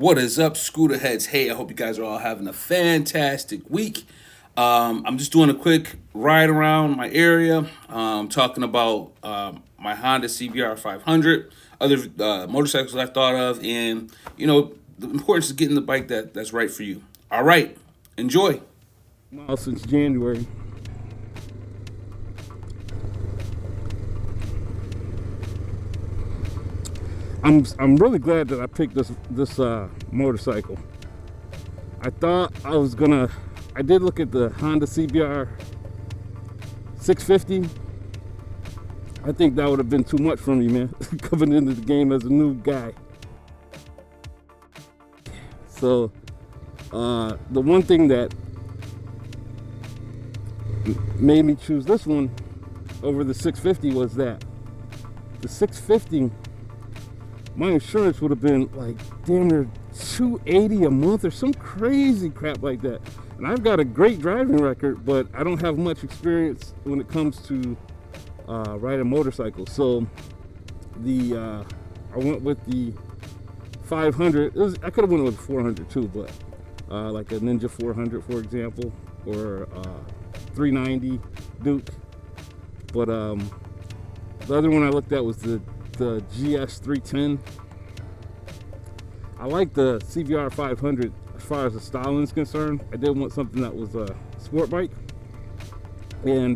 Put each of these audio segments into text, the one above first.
What is up, Scootaheads? Hey, I hope you guys are all having a fantastic week. I'm just doing a quick ride around my area, talking about my Honda CBR 500, other motorcycles I've thought of, and the importance of getting the bike that's right for you. All right, enjoy. Now since January. I'm really glad that I picked this motorcycle. I thought I did look at the Honda CBR 650. I think that would have been too much for me, man, coming into the game as a new guy. So the one thing that made me choose this one over the 650 was that the 650, my insurance would have been like damn near $280 a month or some crazy crap like that. And I've got a great driving record, but I don't have much experience when it comes to riding motorcycles. So I went with the 500. I could have went with 400 too, but like a Ninja 400, for example, or 390 Duke. But the other one I looked at was the GS 310. I like the CBR 500 as far as the styling is concerned. I did want something that was a sport bike. And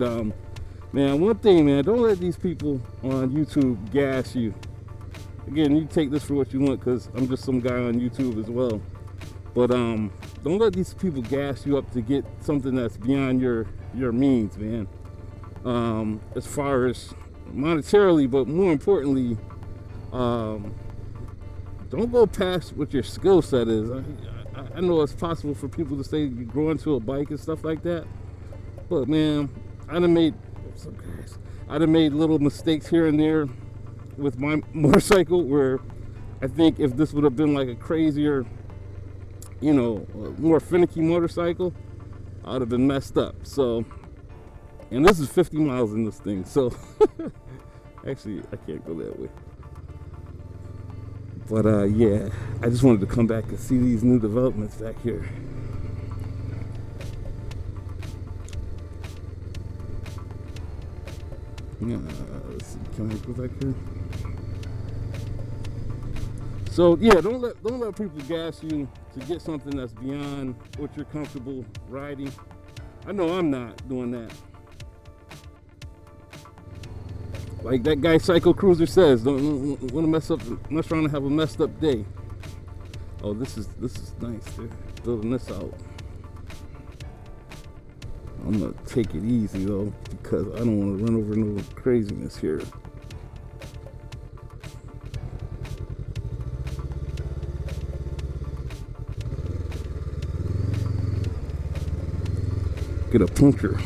man, one thing, man, don't let these people on YouTube gas you. Again, you take this for what you want, because I'm just some guy on YouTube as well. But don't let these people gas you up to get something that's beyond your means, man. As far as monetarily, but more importantly, don't go past what your skill set is. I know it's possible for people to say you grow into a bike and stuff like that, but man, I'd have made little mistakes here and there with my motorcycle, where I think if this would have been like a crazier, more finicky motorcycle, I would have been messed up. So, and this is 50 miles in this thing, so actually I can't go that way. But yeah, I just wanted to come back and see these new developments back here. Let's see, can I go back here? So yeah, don't let people gas you to get something that's beyond what you're comfortable riding. I know I'm not doing that. Like that guy Psycho Cruiser says, don't want to mess up. I'm not trying to have a messed up day. Oh, this is nice. They're building this out. I'm gonna take it easy though, because I don't want to run over no craziness here. Get a puncture.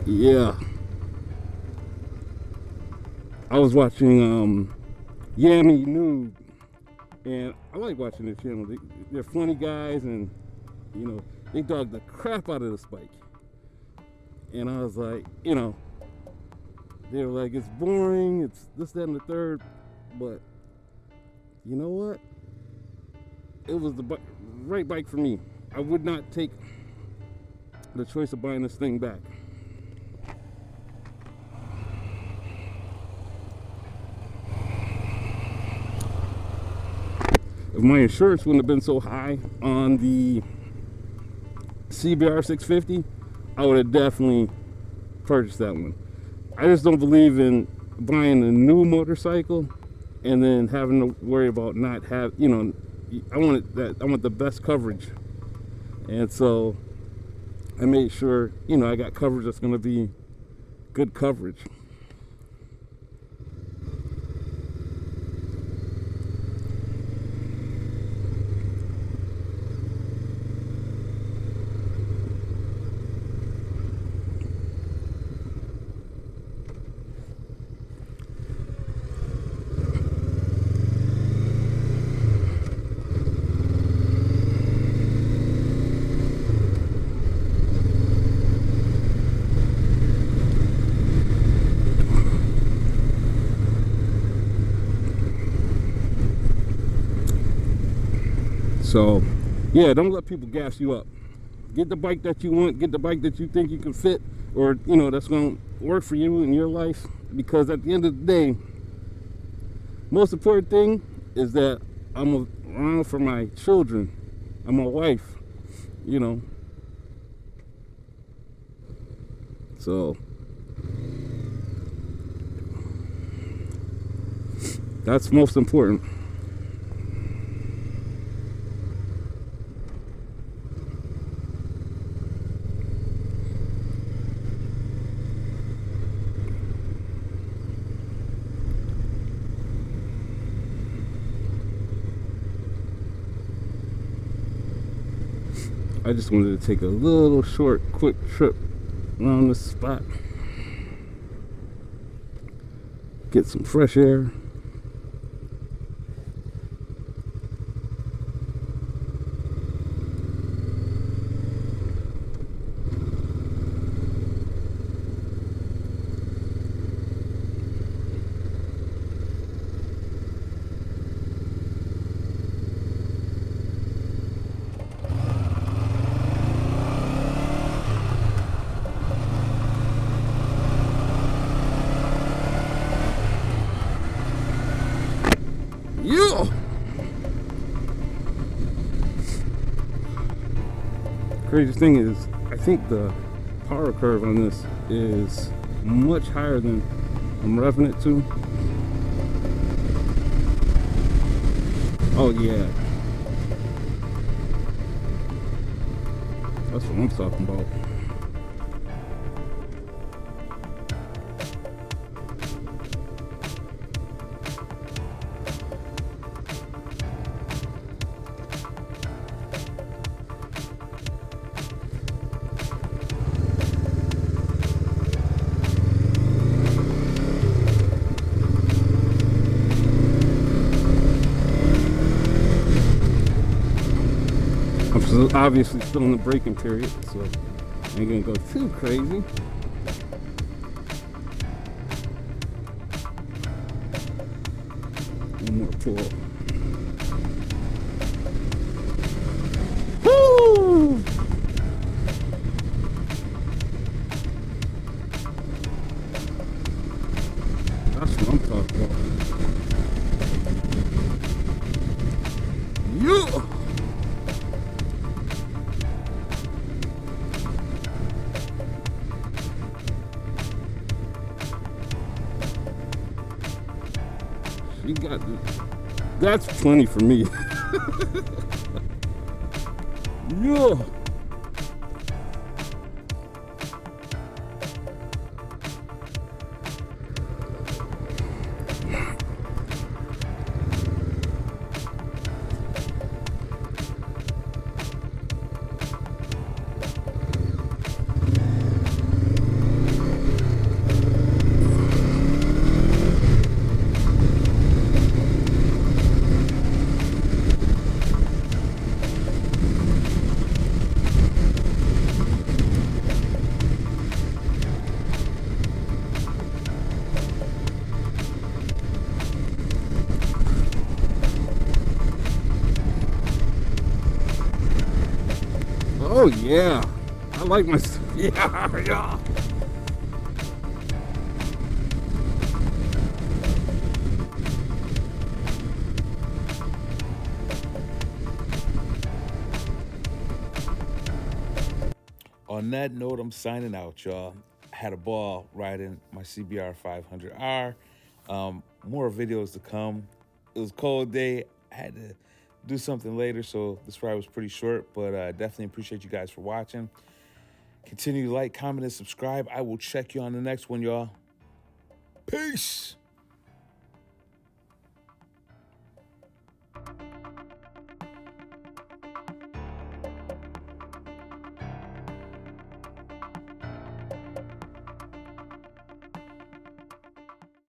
Yeah, I was watching Yami Noob, and I like watching their channel. They're funny guys, and they dog the crap out of this bike. And I was like, they were like, it's boring, it's this, that, and the third. But you know what? It was the right bike for me. I would not take the choice of buying this thing back. If my insurance wouldn't have been so high on the CBR 650, I would have definitely purchased that one. I just don't believe in buying a new motorcycle and then having to worry about not have, I want the best coverage. And so I made sure, I got coverage that's going to be good coverage. So yeah, don't let people gas you up. Get the bike that you want, get the bike that you think you can fit, or you know, that's going to work for you in your life. Because at the end of the day, most important thing is that I'm around for my children and my wife, you know. So that's most important. I just wanted to take a little short, quick trip around this spot. Get some fresh air. Yeah. Craziest thing is, I think the power curve on this is much higher than I'm revving it to. Oh yeah. That's what I'm talking about. I'm obviously still in the braking period, so I ain't gonna go too crazy. One more pull. Woo! That's what I'm talking about. Yeah! She got this. That's plenty for me. Yeah. Oh yeah, I like my yeah. On that note, I'm signing out, y'all. I had a ball riding my CBR 500R. More videos to come. It was a cold day. I had to do something later, so this ride was pretty short, but definitely appreciate you guys for watching. Continue to like, comment, and subscribe. I will check you on the next one, y'all. Peace.